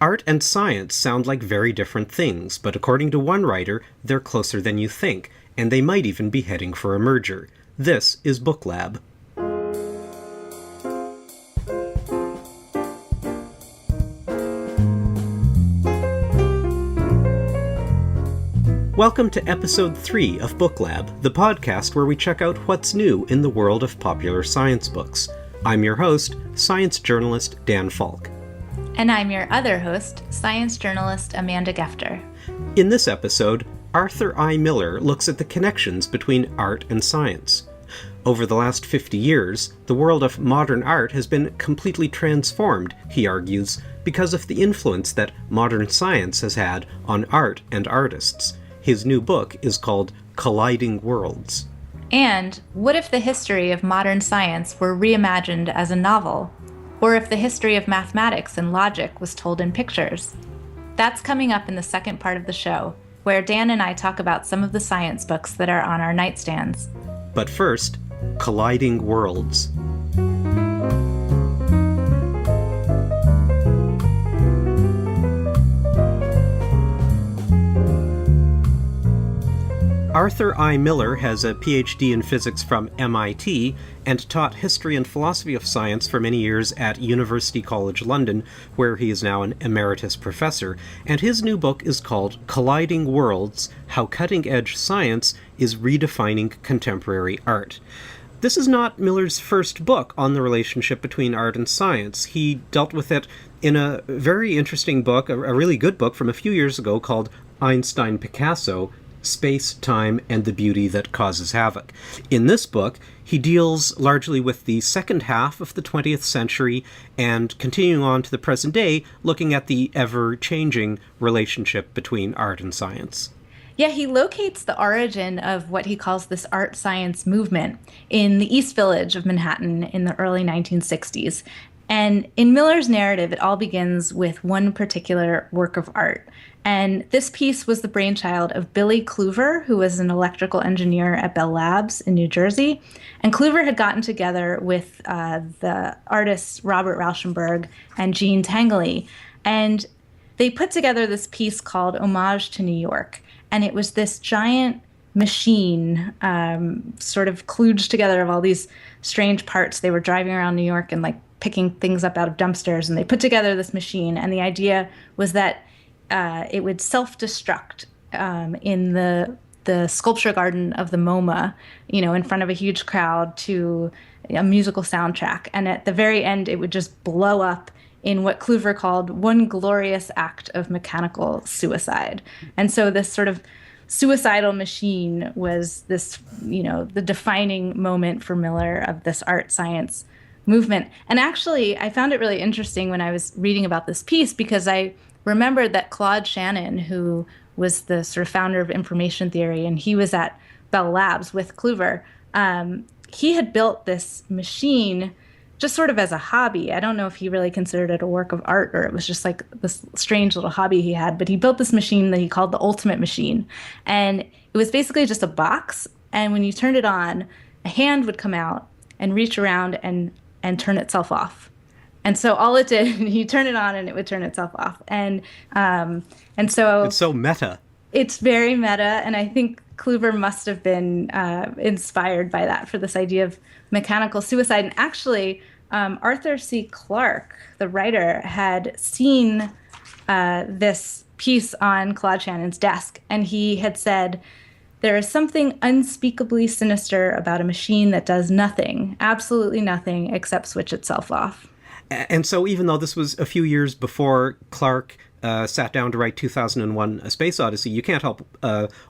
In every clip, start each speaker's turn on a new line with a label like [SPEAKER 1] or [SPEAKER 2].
[SPEAKER 1] Art and science sound like very different things, but according to one writer, they're closer than you think, and they might even be heading for a merger. This is BookLab. Welcome to episode 3 of BookLab, the podcast where we check out what's new in the world of popular science books. I'm your host, science journalist Dan Falk.
[SPEAKER 2] And I'm your other host, science journalist Amanda Gefter.
[SPEAKER 1] In this episode, Arthur I. Miller looks at the connections between art and science. Over the last 50 years, the world of modern art has been completely transformed, he argues, because of the influence that modern science has had on art and artists. His new book is called Colliding Worlds.
[SPEAKER 2] And what if the history of modern science were reimagined as a novel? Or if the history of mathematics and logic was told in pictures? That's coming up in the second part of the show, where Dan and I talk about some of the science books that are on our nightstands.
[SPEAKER 1] But first, Colliding Worlds. Arthur I. Miller has a PhD in physics from MIT and taught history and philosophy of science for many years at University College London, where he is now an emeritus professor, and his new book is called Colliding Worlds: How Cutting-Edge Science is Redefining Contemporary Art. This is not Miller's first book on the relationship between art and science. He dealt with it in a very interesting book, a really good book from a few years ago called Einstein-Picasso: Space, Time, and the Beauty That Causes Havoc. In this book, he deals largely with the second half of the 20th century and continuing on to the present day, looking at the ever-changing relationship between art and science.
[SPEAKER 2] Yeah, he locates the origin of what he calls this art-science movement in the East Village of Manhattan in the early 1960s. And in Miller's narrative, it all begins with one particular work of art. And this piece was the brainchild of Billy Kluver, who was an electrical engineer at Bell Labs in New Jersey. And Kluver had gotten together with the artists Robert Rauschenberg and Jean Tinguely. And they put together this piece called Homage to New York. And it was this giant machine sort of kludged together of all these strange parts. They were driving around New York and picking things up out of dumpsters, and they put together this machine. And the idea was that it would self-destruct in the sculpture garden of the MoMA, in front of a huge crowd to a musical soundtrack. And at the very end, it would just blow up in what Kluver called one glorious act of mechanical suicide. And so this sort of suicidal machine was this, the defining moment for Miller of this art science movement. And actually, I found it really interesting when I was reading about this piece, because I remembered that Claude Shannon, who was the sort of founder of information theory, and he was at Bell Labs with Kluver, he had built this machine just sort of as a hobby. I don't know if he really considered it a work of art or it was just like this strange little hobby he had, but he built this machine that he called the Ultimate Machine. And it was basically just a box, and when you turned it on, a hand would come out and reach around and turn itself off. And so all it did, you turn it on and it would turn itself off. And so
[SPEAKER 1] it's so meta.
[SPEAKER 2] It's very meta, and I think Kluver must have been inspired by that for this idea of mechanical suicide. And actually, Arthur C. Clarke, the writer, had seen this piece on Claude Shannon's desk, and he had said, "There is something unspeakably sinister about a machine that does nothing, absolutely nothing, except switch itself off."
[SPEAKER 1] And so even though this was a few years before Clarke sat down to write 2001: A Space Odyssey, you can't help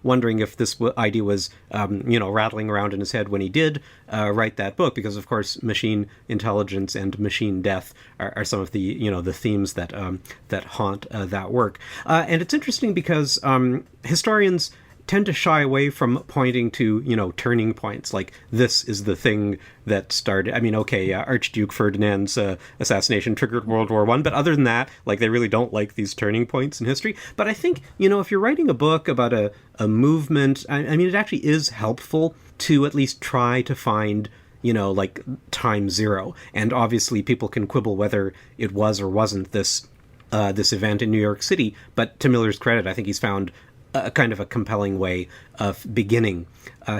[SPEAKER 1] wondering if this idea was, rattling around in his head when he did write that book, because, of course, machine intelligence and machine death are some of the, the themes that haunt that work. And it's interesting because historians tend to shy away from pointing to, turning points, like this is the thing that started. I mean, okay, Archduke Ferdinand's assassination triggered World War I, but other than that, they really don't like these turning points in history. But I think, if you're writing a book about a movement, I mean, it actually is helpful to at least try to find, time zero. And obviously people can quibble whether it was or wasn't this this event in New York City. But to Miller's credit, I think he's found a kind of a compelling way of beginning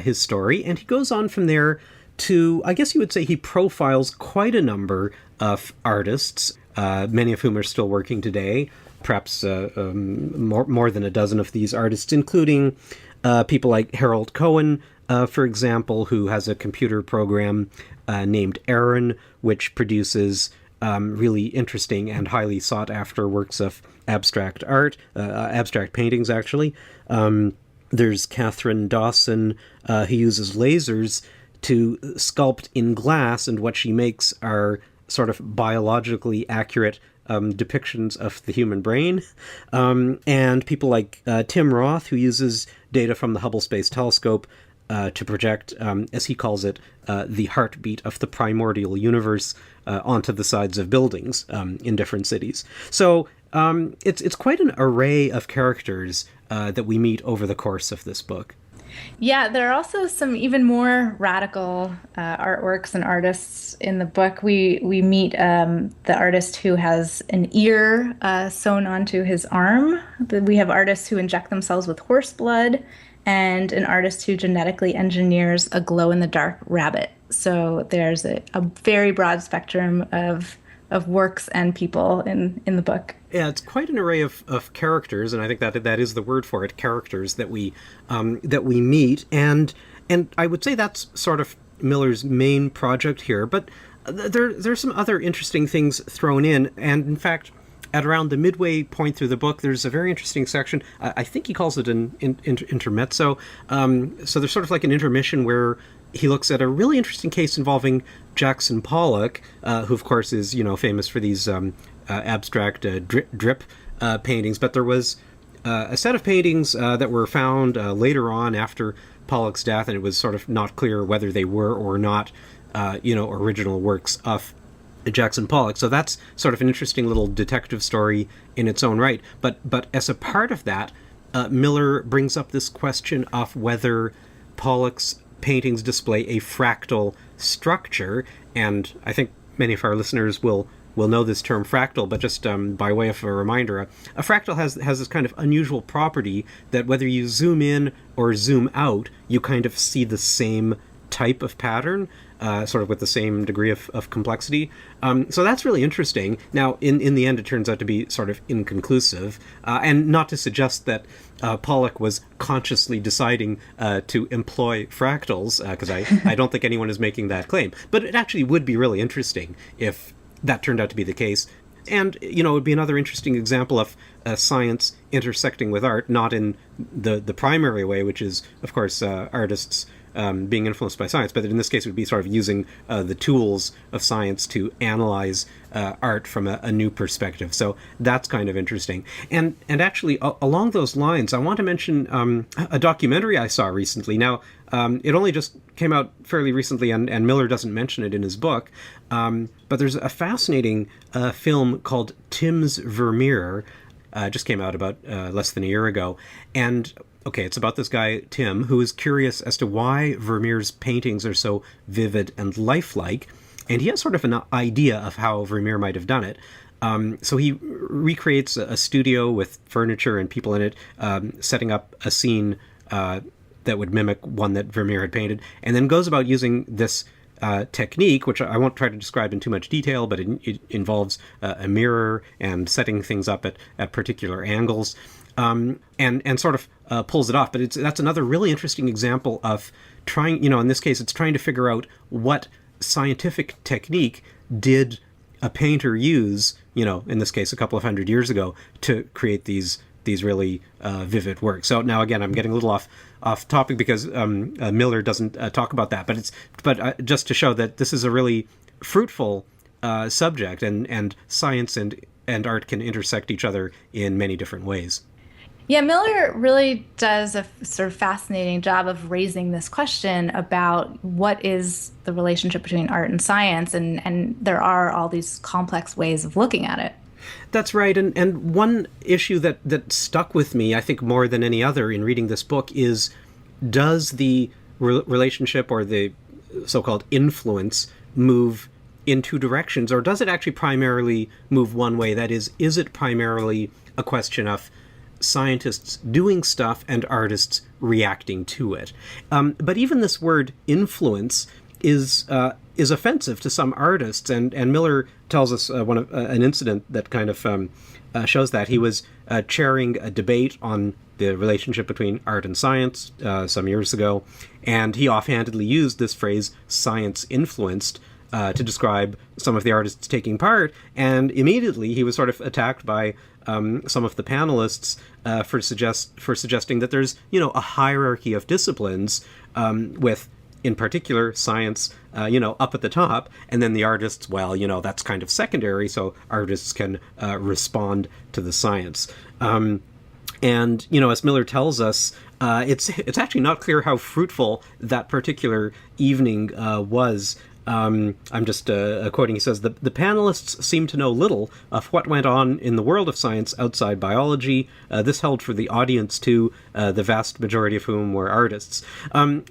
[SPEAKER 1] his story. And he goes on from there to, I guess you would say, he profiles quite a number of artists, many of whom are still working today, perhaps more than a dozen of these artists, including people like Harold Cohen, for example, who has a computer program named Aaron, which produces really interesting and highly sought-after works of abstract art, abstract paintings, actually. There's Catherine Dawson, who uses lasers to sculpt in glass, and what she makes are sort of biologically accurate depictions of the human brain. And people like Tim Roth, who uses data from the Hubble Space Telescope to project, as he calls it, the heartbeat of the primordial universe onto the sides of buildings in different cities. So it's quite an array of characters that we meet over the course of this book.
[SPEAKER 2] Yeah, there are also some even more radical artworks and artists in the book. We meet the artist who has an ear sewn onto his arm. We have artists who inject themselves with horse blood, and an artist who genetically engineers a glow-in-the-dark rabbit. So there's a very broad spectrum of works and people in the book.
[SPEAKER 1] Yeah, it's quite an array of characters, and I think that is the word for it, characters that we meet, and I would say that's sort of Miller's main project here. But there's some other interesting things thrown in, and in fact, at around the midway point through the book, there's a very interesting section. I think he calls it an intermezzo. So there's sort of like an intermission where he looks at a really interesting case involving Jackson Pollock, who of course is famous for these abstract drip paintings. But there was a set of paintings that were found later on after Pollock's death, and it was sort of not clear whether they were or not original works of Jackson Pollock. So that's sort of an interesting little detective story in its own right. But as a part of that, Miller brings up this question of whether Pollock's paintings display a fractal structure, and I think many of our listeners will know this term fractal, but just by way of a reminder, a fractal has this kind of unusual property that whether you zoom in or zoom out, you kind of see the same type of pattern, sort of with the same degree of complexity. So that's really interesting. Now, in the end, it turns out to be sort of inconclusive, and not to suggest that Pollock was consciously deciding to employ fractals, because I don't think anyone is making that claim. But it actually would be really interesting if that turned out to be the case. And, it would be another interesting example of science intersecting with art, not in the primary way, which is, of course, artists being influenced by science, but in this case it would be sort of using the tools of science to analyze art from a new perspective. So that's kind of interesting. And actually, along those lines, I want to mention a documentary I saw recently. Now, it only just came out fairly recently, and Miller doesn't mention it in his book, but there's a fascinating film called Tim's Vermeer. Just came out about less than a year ago. And okay, it's about this guy, Tim, who is curious as to why Vermeer's paintings are so vivid and lifelike. And he has sort of an idea of how Vermeer might have done it. So he recreates a studio with furniture and people in it, setting up a scene that would mimic one that Vermeer had painted, and then goes about using this technique, which I won't try to describe in too much detail, but it involves a mirror and setting things up at particular angles, and sort of pulls it off. But that's another really interesting example of trying, in this case, it's trying to figure out what scientific technique did a painter use, in this case, a couple of hundred years ago, to create these really vivid works. So now, again, I'm getting a little off topic because Miller doesn't talk about that, but just to show that this is a really fruitful subject, and science and art can intersect each other in many different ways.
[SPEAKER 2] Yeah, Miller really does a sort of fascinating job of raising this question about what is the relationship between art and science, and there are all these complex ways of looking at it.
[SPEAKER 1] That's right, and one issue that stuck with me, I think more than any other in reading this book, is does the relationship or the so-called influence move in two directions, or does it actually primarily move one way? That is it primarily a question of scientists doing stuff and artists reacting to it? But even this word influence is offensive to some artists, and Miller tells us an incident that kind of shows that. He was chairing a debate on the relationship between art and science some years ago, and he offhandedly used this phrase "science influenced" to describe some of the artists taking part, and immediately he was sort of attacked by some of the panelists for suggesting that there's a hierarchy of disciplines with, in particular, science up at the top, and then the artists, well, that's kind of secondary, so artists can respond to the science. And as Miller tells us, it's actually not clear how fruitful that particular evening was. I'm just quoting. He says, the panelists seem to know little of what went on in the world of science outside biology. This held for the audience, too, the vast majority of whom were artists.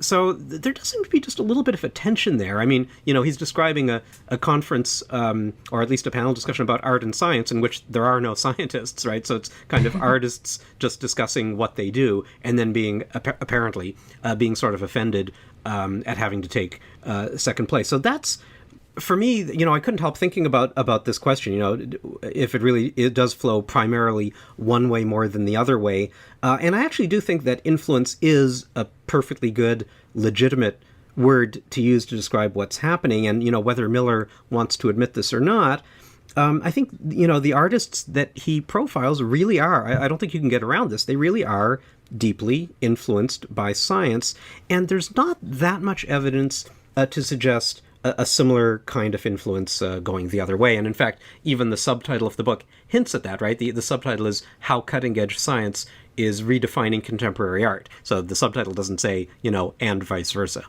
[SPEAKER 1] So there does seem to be just a little bit of a tension there. I mean, he's describing a conference, or at least a panel discussion about art and science in which there are no scientists, right? So it's kind of artists just discussing what they do, and then being apparently being sort of offended at having to take second place. So that's, for me, I couldn't help thinking about this question, if it does flow primarily one way more than the other way. And I actually do think that influence is a perfectly good, legitimate word to use to describe what's happening. And, whether Miller wants to admit this or not, I think, the artists that he profiles really are, I don't think you can get around this, they really are deeply influenced by science, and there's not that much evidence to suggest a similar kind of influence going the other way. And in fact, even the subtitle of the book hints at that, right? The subtitle is How Cutting-Edge Science is Redefining Contemporary Art. So the subtitle doesn't say, and vice versa.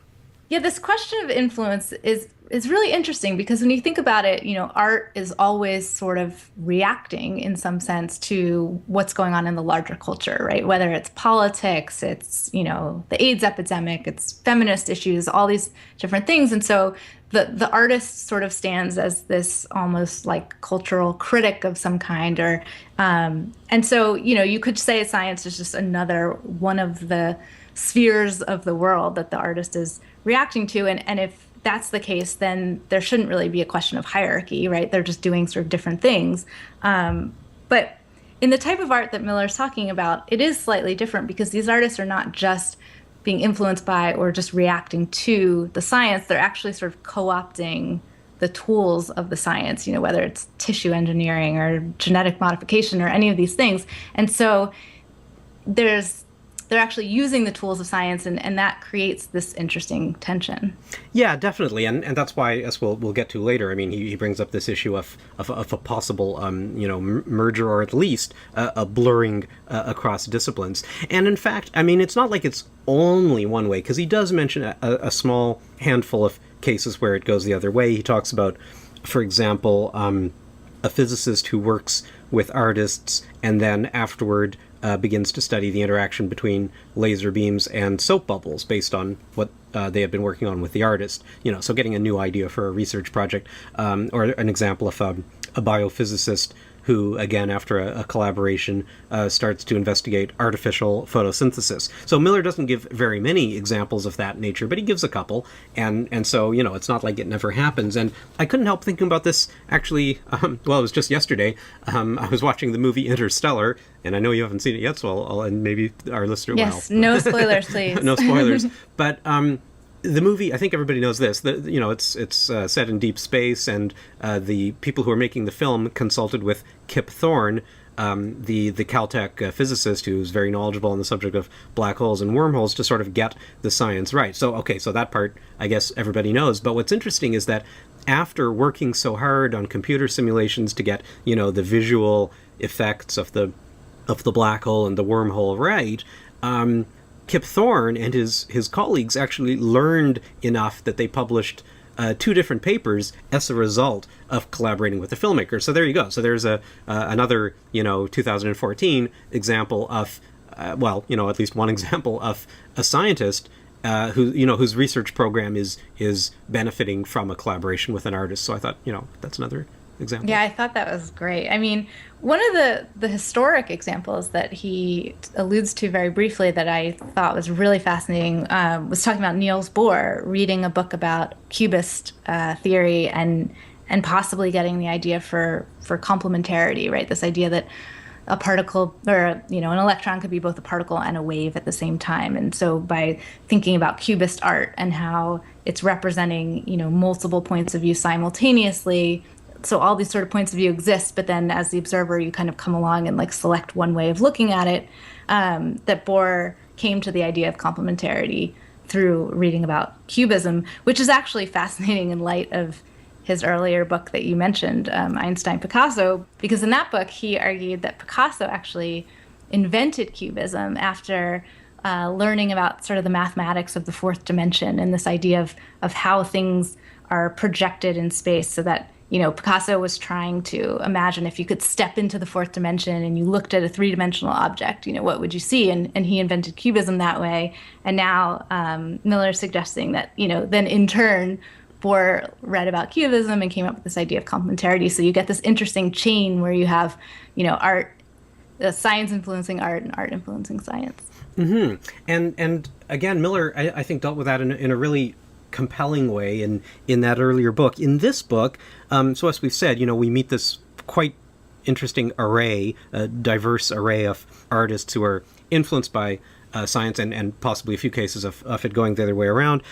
[SPEAKER 2] Yeah, this question of influence is really interesting because when you think about it, art is always sort of reacting in some sense to what's going on in the larger culture, right? Whether it's politics, it's, the AIDS epidemic, it's feminist issues, all these different things. And so the artist sort of stands as this almost like cultural critic of some kind, or and so, you could say science is just another one of the spheres of the world that the artist is reacting to. And if that's the case, then there shouldn't really be a question of hierarchy, right? They're just doing sort of different things. But in the type of art that Miller's talking about, it is slightly different because these artists are not just being influenced by or just reacting to the science. They're actually sort of co-opting the tools of the science, whether it's tissue engineering or genetic modification or any of these things. And so they're actually using the tools of science, and that creates this interesting tension.
[SPEAKER 1] Yeah, definitely, and that's why, as we'll get to later, I mean, he brings up this issue of a possible merger, or at least a blurring across disciplines. And in fact, I mean, it's not like it's only one way, because he does mention a small handful of cases where it goes the other way. He talks about, for example, a physicist who works with artists and then afterward begins to study the interaction between laser beams and soap bubbles based on what they have been working on with the artist. So getting a new idea for a research project, or an example of a biophysicist who, again, after a collaboration, starts to investigate artificial photosynthesis. So Miller doesn't give very many examples of that nature, but he gives a couple, and so, it's not like it never happens. And I couldn't help thinking about this, actually, it was just yesterday. I was watching the movie Interstellar, and I know you haven't seen it yet, so and maybe our listener will.
[SPEAKER 2] Yes, no spoilers, please.
[SPEAKER 1] No spoilers. But the movie, I think everybody knows this. It's set in deep space, and the people who are making the film consulted with Kip Thorne, the Caltech physicist who's very knowledgeable on the subject of black holes and wormholes, to sort of get the science right. So, okay, so that part, I guess everybody knows. But what's interesting is that after working so hard on computer simulations to get, the visual effects of the black hole and the wormhole right, Kip Thorne and his colleagues actually learned enough that they published 2 different papers as a result of collaborating with the filmmaker. So there you go. So there's another 2014 example of at least one example of a scientist whose research program is benefiting from a collaboration with an artist. So I thought, that's another example.
[SPEAKER 2] Yeah, I thought that was great. I mean, one of the historic examples that he alludes to very briefly that I thought was really fascinating was talking about Niels Bohr reading a book about Cubist theory and possibly getting the idea for complementarity, right? This idea that a particle or an electron could be both a particle and a wave at the same time. And so by thinking about Cubist art and how it's representing multiple points of view simultaneously, so all these sort of points of view exist, but then as the observer you kind of come along and like select one way of looking at it, that Bohr came to the idea of complementarity through reading about cubism, which is actually fascinating in light of his earlier book that you mentioned, Einstein Picasso, because in that book he argued that Picasso actually invented cubism after learning about sort of the mathematics of the fourth dimension and this idea of how things are projected in space, so that Picasso was trying to imagine if you could step into the fourth dimension and you looked at a three-dimensional object, what would you see? And he invented cubism that way. And now Miller's suggesting that, then in turn, Bohr read about cubism and came up with this idea of complementarity. So you get this interesting chain where you have, art, science influencing art, and art influencing science.
[SPEAKER 1] Mm-hmm. And again, Miller, I think, dealt with that in a really compelling way in that earlier book. In this book, so as we've said, we meet this quite interesting array, a diverse array of artists who are influenced by science and possibly a few cases of it going the other way around.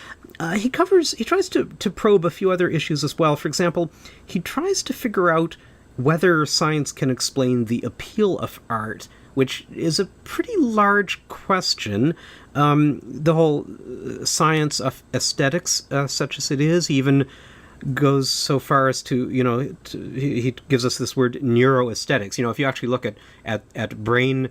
[SPEAKER 1] He tries to probe a few other issues as well. For example, he tries to figure out whether science can explain the appeal of art, which is a pretty large question. The whole science of aesthetics, such as it is, even goes so far as to, he gives us this word neuroaesthetics. If you actually look at brain,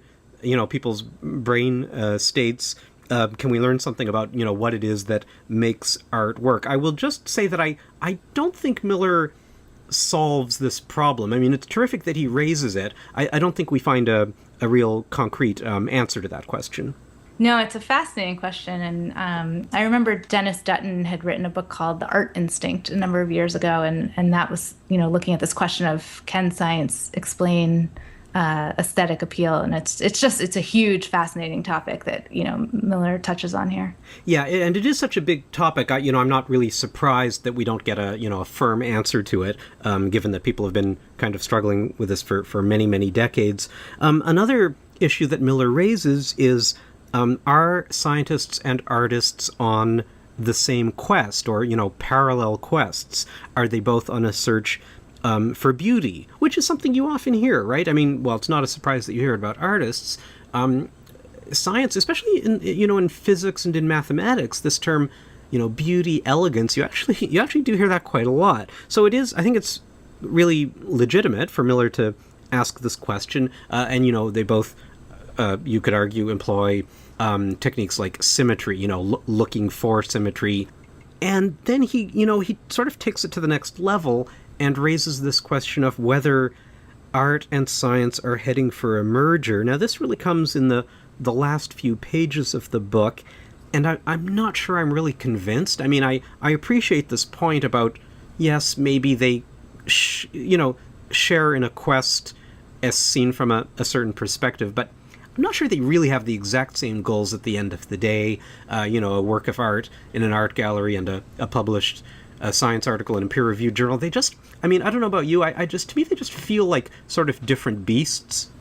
[SPEAKER 1] people's brain states, can we learn something about, what it is that makes art work? I will just say that I don't think Miller solves this problem. I mean, it's terrific that he raises it. I don't think we find a real concrete answer to that question.
[SPEAKER 2] No, it's a fascinating question. And I remember Dennis Dutton had written a book called The Art Instinct a number of years ago. And that was, looking at this question of can science explain aesthetic appeal? And it's a huge, fascinating topic that, Miller touches on here.
[SPEAKER 1] Yeah, and it is such a big topic. I'm not really surprised that we don't get a firm answer to it, given that people have been kind of struggling with this for many, many decades. Another issue that Miller raises is, are scientists and artists on the same quest, or, parallel quests? Are they both on a search for beauty, which is something you often hear, right? I mean, well, it's not a surprise that you hear about artists. Science, especially in physics and in mathematics, this term, beauty, elegance, you actually do hear that quite a lot. So I think it's really legitimate for Miller to ask this question, and they both, you could argue, employ techniques like symmetry, looking for symmetry. And then he sort of takes it to the next level and raises this question of whether art and science are heading for a merger. Now, this really comes in the last few pages of the book, and I'm not sure I'm really convinced. I mean, I appreciate this point about, yes, maybe they, share in a quest as seen from a certain perspective, but I'm not sure they really have the exact same goals at the end of the day. A work of art in an art gallery and a published science article in a peer-reviewed journal. They just, I don't know about you, to me they just feel like sort of different beasts.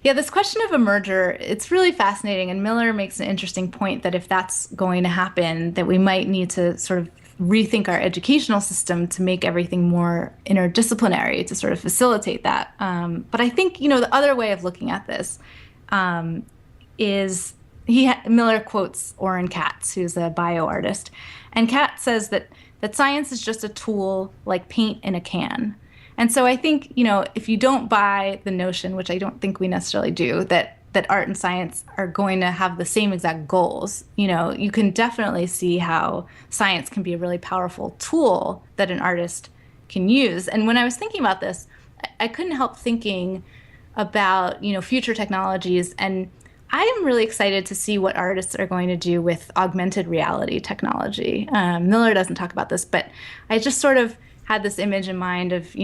[SPEAKER 2] Yeah, this question of a merger, it's really fascinating, and Miller makes an interesting point that if that's going to happen, that we might need to sort of rethink our educational system to make everything more interdisciplinary to sort of facilitate that. But I think, the other way of looking at this is Miller quotes Orrin Katz, who's a bioartist, and Katz says that science is just a tool like paint in a can. And so I think, if you don't buy the notion, which I don't think we necessarily do, that art and science are going to have the same exact goals, you can definitely see how science can be a really powerful tool that an artist can use. And when I was thinking about this, I couldn't help thinking about, future technologies and I'm really excited to see what artists are going to do with augmented reality technology. Miller doesn't talk about this, but I just sort of had this image in mind of,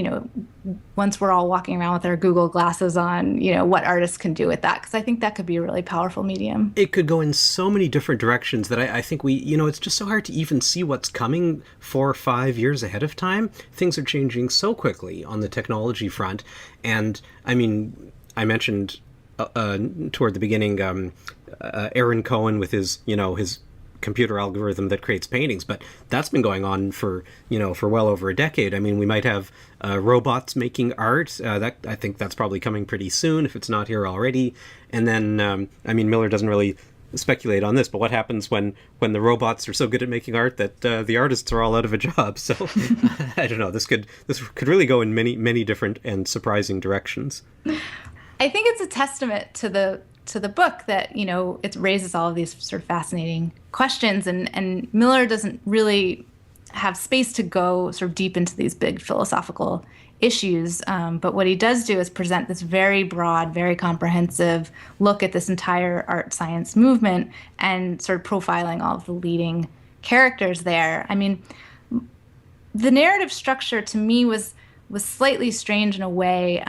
[SPEAKER 2] once we're all walking around with our Google glasses on, what artists can do with that, because I think that could be a really powerful medium.
[SPEAKER 1] It could go in so many different directions that I think it's just so hard to even see what's coming 4 or 5 years ahead of time. Things are changing so quickly on the technology front. And I mean, I mentioned toward the beginning, Aaron Cohen with his computer algorithm that creates paintings, but that's been going on for well over a decade. I mean, we might have robots making art. That I think that's probably coming pretty soon, if it's not here already. And then, Miller doesn't really speculate on this, but what happens when the robots are so good at making art that the artists are all out of a job? So I don't know. This could really go in many different and surprising directions.
[SPEAKER 2] I think it's a testament to the book that, it raises all of these sort of fascinating questions, and Miller doesn't really have space to go sort of deep into these big philosophical issues. But what he does do is present this very broad, very comprehensive look at this entire art science movement and sort of profiling all of the leading characters there. I mean, the narrative structure to me was slightly strange in a way,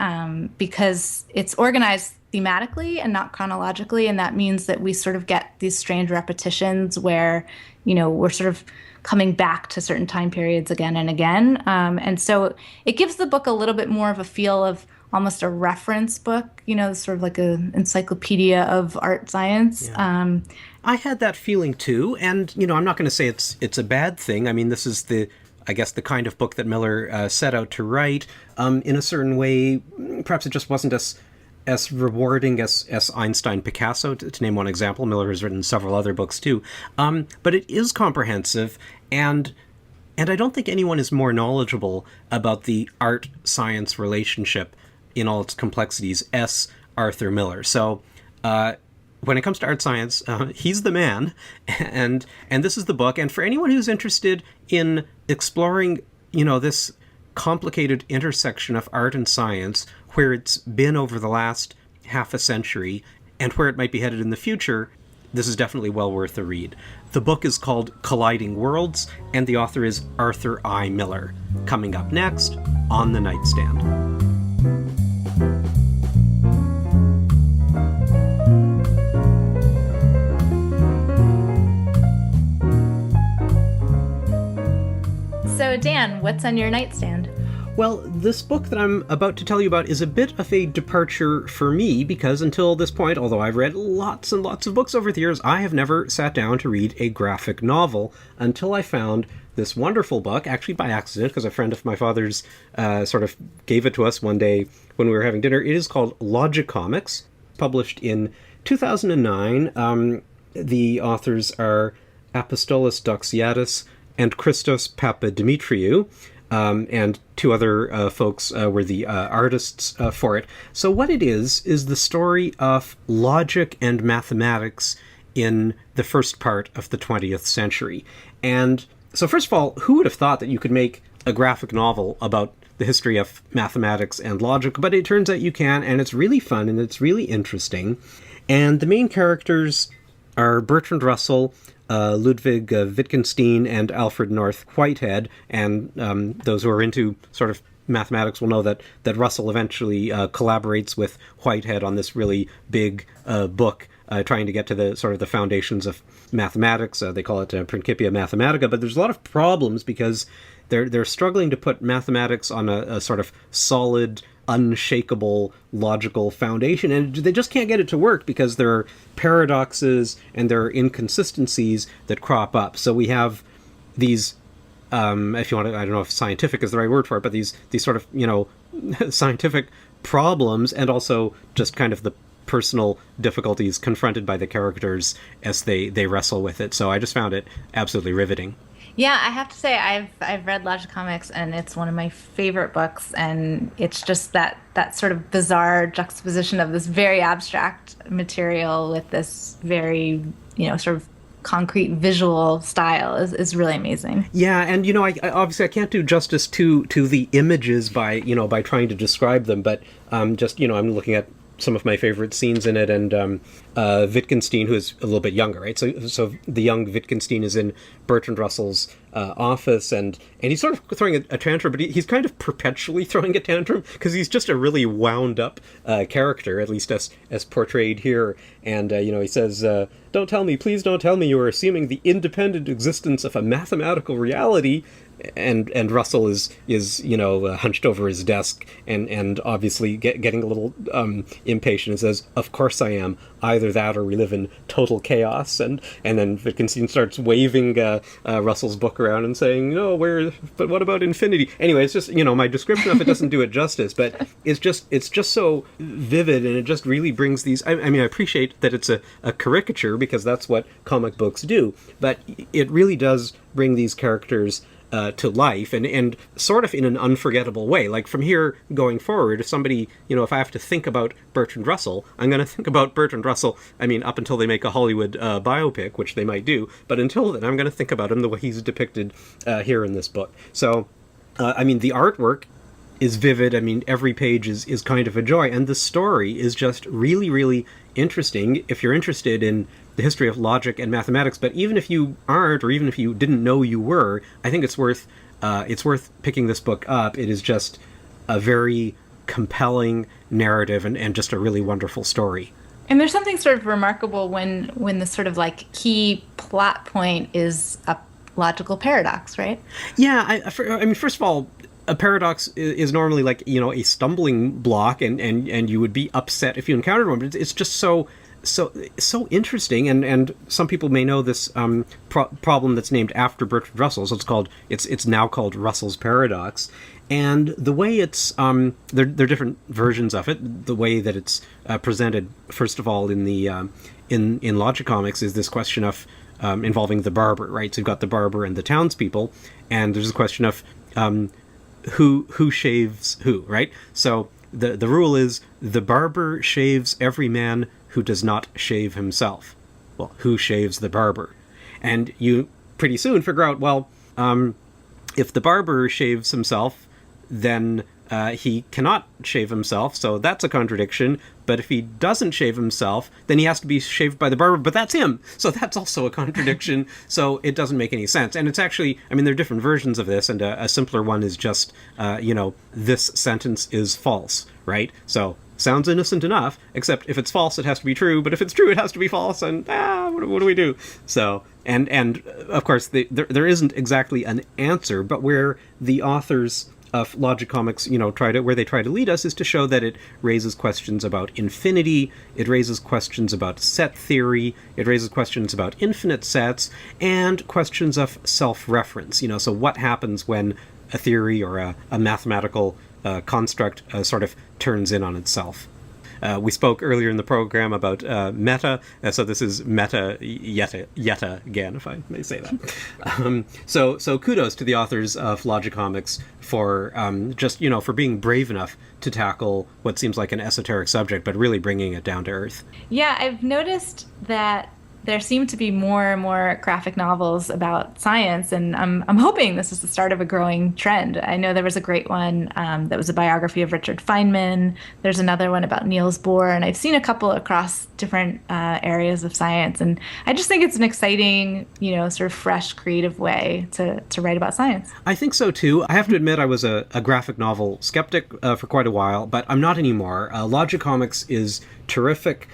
[SPEAKER 2] because it's organized thematically and not chronologically, and that means that we sort of get these strange repetitions where, we're sort of coming back to certain time periods again and again. And so it gives the book a little bit more of a feel of almost a reference book, sort of like an encyclopedia of art science.
[SPEAKER 1] Yeah. I had that feeling too, and, I'm not going to say it's a bad thing. I mean, this is I guess the kind of book that Miller set out to write. In a certain way, perhaps it just wasn't as rewarding as Einstein Picasso, to name one example. Miller has written several other books too. But it is comprehensive, and I don't think anyone is more knowledgeable about the art-science relationship in all its complexities as Arthur Miller. So when it comes to art science, he's the man, and this is the book. And for anyone who's interested in exploring, this complicated intersection of art and science, where it's been over the last half a century and where it might be headed in the future, this is definitely well worth a read. The book is called Colliding Worlds, and the author is Arthur I. Miller. Coming up next on The Nightstand.
[SPEAKER 2] So, Dan, what's on your nightstand?
[SPEAKER 1] Well, this book that I'm about to tell you about is a bit of a departure for me, because until this point, although I've read lots and lots of books over the years, I have never sat down to read a graphic novel until I found this wonderful book, actually by accident, because a friend of my father's sort of gave it to us one day when we were having dinner. It is called Logicomix, published in 2009. The authors are Apostolos Doxiadis and Christos Papadimitriou. And two other folks were the artists for it. So what it is the story of logic and mathematics in the first part of the 20th century. And so first of all, who would have thought that you could make a graphic novel about the history of mathematics and logic? But it turns out you can, and it's really fun, and it's really interesting. And the main characters are Bertrand Russell, Ludwig Wittgenstein, and Alfred North Whitehead. And those who are into sort of mathematics will know that Russell eventually collaborates with Whitehead on this really big book, trying to get to the sort of the foundations of mathematics. They call it Principia Mathematica, but there's a lot of problems because they're struggling to put mathematics on a sort of solid, unshakable logical foundation, and they just can't get it to work because there are paradoxes and there are inconsistencies that crop up. So we have these, if you want to, I don't know if scientific is the right word for it, but these sort of, scientific problems, and also just kind of the personal difficulties confronted by the characters as they wrestle with it. So I just found it absolutely riveting.
[SPEAKER 2] Yeah, I have to say I've read Logicomix, and it's one of my favorite books, and it's just that sort of bizarre juxtaposition of this very abstract material with this very, sort of concrete visual style is really amazing.
[SPEAKER 1] Yeah, and I obviously I can't do justice to the images by trying to describe them, but just I'm looking at some of my favorite scenes in it, and Wittgenstein, who is a little bit younger, right? So the young Wittgenstein is in Bertrand Russell's office, and he's sort of throwing a tantrum, but he's kind of perpetually throwing a tantrum because he's just a really wound up character, at least as portrayed here. And he says, "Don't tell me, please don't tell me you are assuming the independent existence of a mathematical reality." And Russell is hunched over his desk and obviously getting a little impatient and says, "Of course I am. Either that or we live in total chaos." And then Wittgenstein starts waving Russell's book around and saying, "No, but what about infinity?" Anyway, it's just my description of it doesn't do it justice, but it's just so vivid, and it just really brings these. I mean, I appreciate that it's a caricature because that's what comic books do, but it really does bring these characters to life, and sort of in an unforgettable way. Like from here going forward, if somebody, if I have to think about Bertrand Russell, I'm going to think about Bertrand Russell, I mean, up until they make a Hollywood biopic, which they might do, but until then, I'm going to think about him the way he's depicted here in this book. So, I mean, the artwork is vivid. I mean, every page is kind of a joy, and the story is just really, really interesting if you're interested in the history of logic and mathematics. But even if you aren't, or even if you didn't know you were, I think it's worth picking this book up. It is just a very compelling narrative and just a really wonderful story.
[SPEAKER 2] And there's something sort of remarkable when the sort of like key plot point is a logical paradox, right?
[SPEAKER 1] Yeah, I mean, first of all, a paradox is normally like, a stumbling block, and you would be upset if you encountered one, but it's just so interesting, and some people may know this problem that's named after Bertrand Russell. So it's now called Russell's paradox, and the way it's there are different versions of it. The way that it's presented, first of all, in the in Logicomix, is this question of involving the barber, right? So you've got the barber and the townspeople, and there's a question of who shaves who, right? So the rule is the barber shaves every man who does not shave himself. Well, who shaves the barber? And you pretty soon figure out, well, if the barber shaves himself, then he cannot shave himself, so that's a contradiction. But if he doesn't shave himself, then he has to be shaved by the barber, but that's him. So that's also a contradiction. So it doesn't make any sense. And it's actually, I mean, there are different versions of this, and a simpler one is just, this sentence is false, right? So sounds innocent enough, except if it's false, it has to be true. But if it's true, it has to be false. And what do we do? So, and of course, there isn't exactly an answer, but where the authors of Logicomix, where they try to lead us is to show that it raises questions about infinity, it raises questions about set theory, it raises questions about infinite sets, and questions of self-reference. So what happens when a theory or a mathematical construct sort of turns in on itself. We spoke earlier in the program about meta, so this is meta yeta again, if I may say that. So kudos to the authors of Logicomix for for being brave enough to tackle what seems like an esoteric subject, but really bringing it down to earth.
[SPEAKER 2] Yeah, I've noticed that there seem to be more and more graphic novels about science, and I'm hoping this is the start of a growing trend. I know there was a great one that was a biography of Richard Feynman. There's another one about Niels Bohr, and I've seen a couple across different areas of science, and I just think it's an exciting, sort of fresh, creative way to write about science.
[SPEAKER 1] I think so too. I have to admit I was a graphic novel skeptic for quite a while, but I'm not anymore. Logicomix is terrific.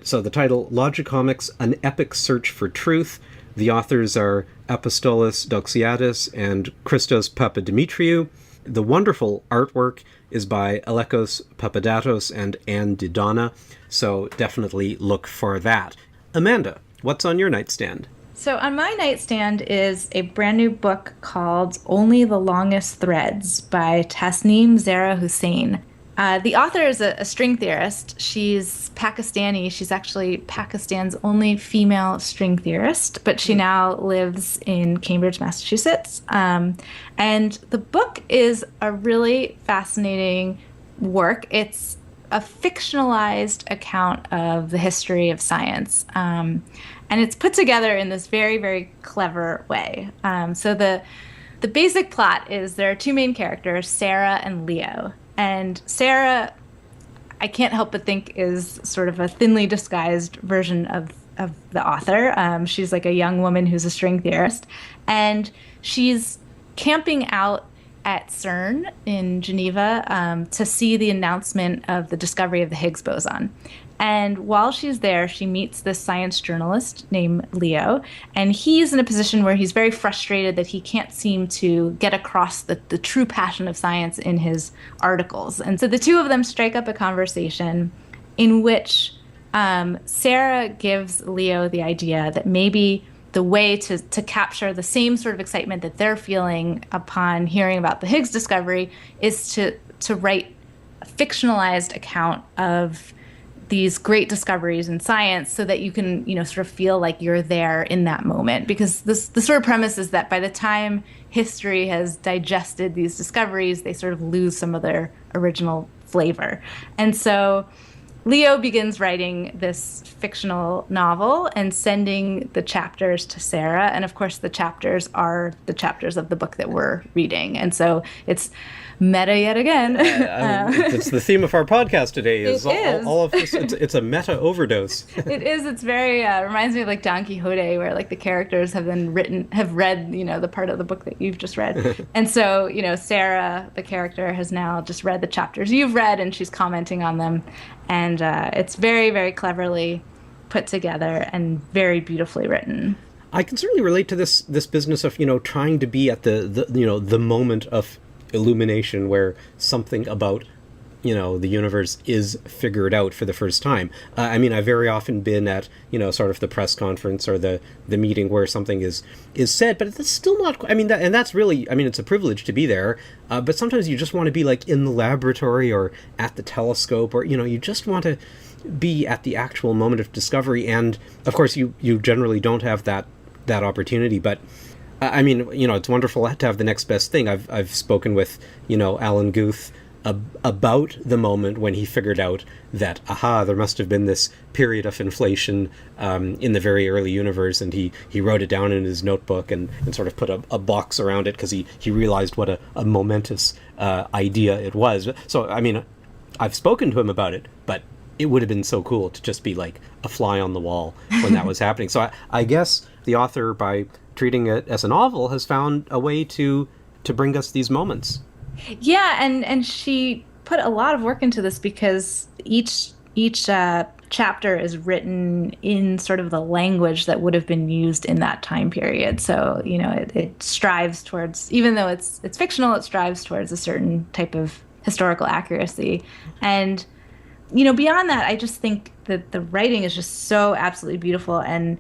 [SPEAKER 1] So the title, Logicomix, An Epic Search for Truth. The authors are Apostolos, Doxiadis, and Christos Papadimitriou. The wonderful artwork is by Alekos Papadatos and Anne Didona, so definitely look for that. Amanda, what's on your nightstand?
[SPEAKER 2] So on my nightstand is a brand new book called Only the Longest Threads by Tasneem Zehra Husain. The author is a string theorist. She's Pakistani. She's actually Pakistan's only female string theorist, but she now lives in Cambridge, Massachusetts. And the book is a really fascinating work. It's a fictionalized account of the history of science. And it's put together in this very, very clever way. So the basic plot is there are two main characters, Sarah and Leo. And Sarah I can't help but think is sort of a thinly disguised version of the author. She's like a young woman who's a string theorist, and she's camping out at CERN in Geneva to see the announcement of the discovery of the Higgs boson. And while she's there, she meets this science journalist named Leo, and he's in a position where he's very frustrated that he can't seem to get across the true passion of science in his articles. And so the two of them strike up a conversation in which Sarah gives Leo the idea that maybe the way to capture the same sort of excitement that they're feeling upon hearing about the Higgs discovery is to write a fictionalized account of these great discoveries in science so that you can, sort of feel like you're there in that moment. Because the sort of premise is that by the time history has digested these discoveries, they sort of lose some of their original flavor. And so Leo begins writing this fictional novel and sending the chapters to Sarah. And of course, the chapters are the chapters of the book that we're reading. And so it's meta yet again.
[SPEAKER 1] It's the theme of our podcast today. Is all of this? It's a meta overdose.
[SPEAKER 2] It is. It's very reminds me of like Don Quixote, where like the characters have read the part of the book that you've just read, and so Sarah, the character, has now just read the chapters you've read, and she's commenting on them, and it's very, very cleverly put together and very beautifully written.
[SPEAKER 1] I can certainly relate to this business of trying to be at the moment of illumination where something about the universe is figured out for the first time. I've very often been at sort of the press conference or the meeting where something is said, but it's still not. That's really. It's a privilege to be there. But sometimes you just want to be like in the laboratory or at the telescope, or you just want to be at the actual moment of discovery. And of course, you generally don't have that opportunity, but. It's wonderful to have the next best thing. I've spoken with, Alan Guth about the moment when he figured out that, there must have been this period of inflation in the very early universe, and he wrote it down in his notebook and sort of put a box around it because he realized what a momentous idea it was. So, I've spoken to him about it, but it would have been so cool to just be like a fly on the wall when that was happening. So I guess the author, by treating it as a novel, has found a way to bring us these moments.
[SPEAKER 2] Yeah, and she put a lot of work into this because each chapter is written in sort of the language that would have been used in that time period. So it strives towards, even though it's fictional, it strives towards a certain type of historical accuracy. And beyond that, I just think that the writing is just so absolutely beautiful, and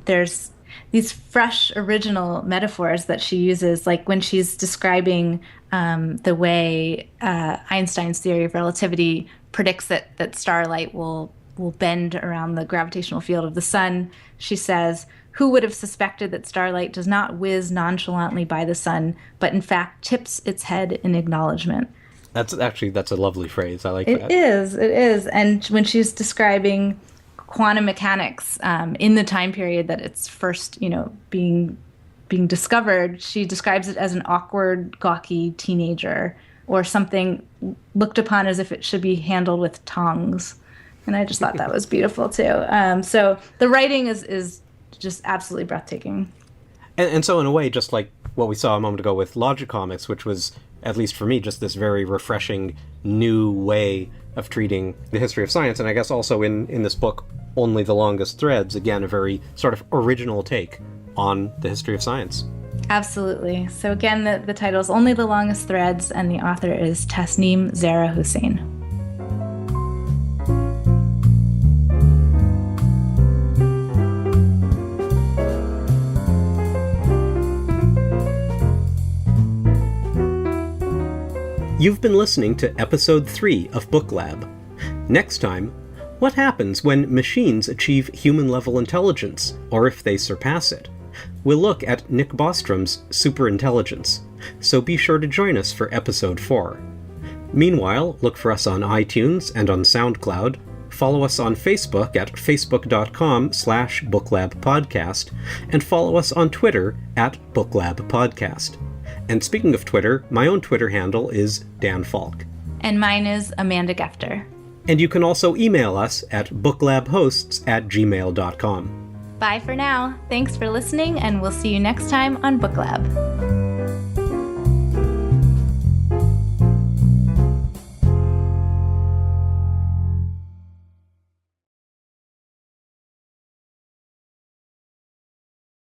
[SPEAKER 2] there's these fresh, original metaphors that she uses, like when she's describing the way Einstein's theory of relativity predicts that starlight will bend around the gravitational field of the sun. She says, "Who would have suspected that starlight does not whiz nonchalantly by the sun, but in fact tips its head in acknowledgement?"
[SPEAKER 1] That's a lovely phrase. I like that.
[SPEAKER 2] It is. And when she's describing quantum mechanics in the time period that it's first, being discovered, she describes it as an awkward, gawky teenager, or something looked upon as if it should be handled with tongs. And I just thought that was beautiful too. So the writing is just absolutely breathtaking.
[SPEAKER 1] And so in a way, just like what we saw a moment ago with Logicomix, which was, at least for me, just this very refreshing new way of treating the history of science. And I guess also in this book, Only the Longest Threads, again, a very sort of original take on the history of science.
[SPEAKER 2] Absolutely. So again, the title is Only the Longest Threads, and the author is Tasneem Zehra Husain.
[SPEAKER 1] You've been listening to Episode 3 of BookLab. Next time, what happens when machines achieve human-level intelligence, or if they surpass it? We'll look at Nick Bostrom's superintelligence, so be sure to join us for Episode 4. Meanwhile, look for us on iTunes and on SoundCloud, follow us on Facebook at facebook.com/BooklabPodcast, and follow us on Twitter at BooklabPodcast. And speaking of Twitter, my own Twitter handle is Dan Falk.
[SPEAKER 2] And mine is Amanda Gefter.
[SPEAKER 1] And you can also email us at booklabhosts@gmail.com.
[SPEAKER 2] Bye for now. Thanks for listening, and we'll see you next time on BookLab.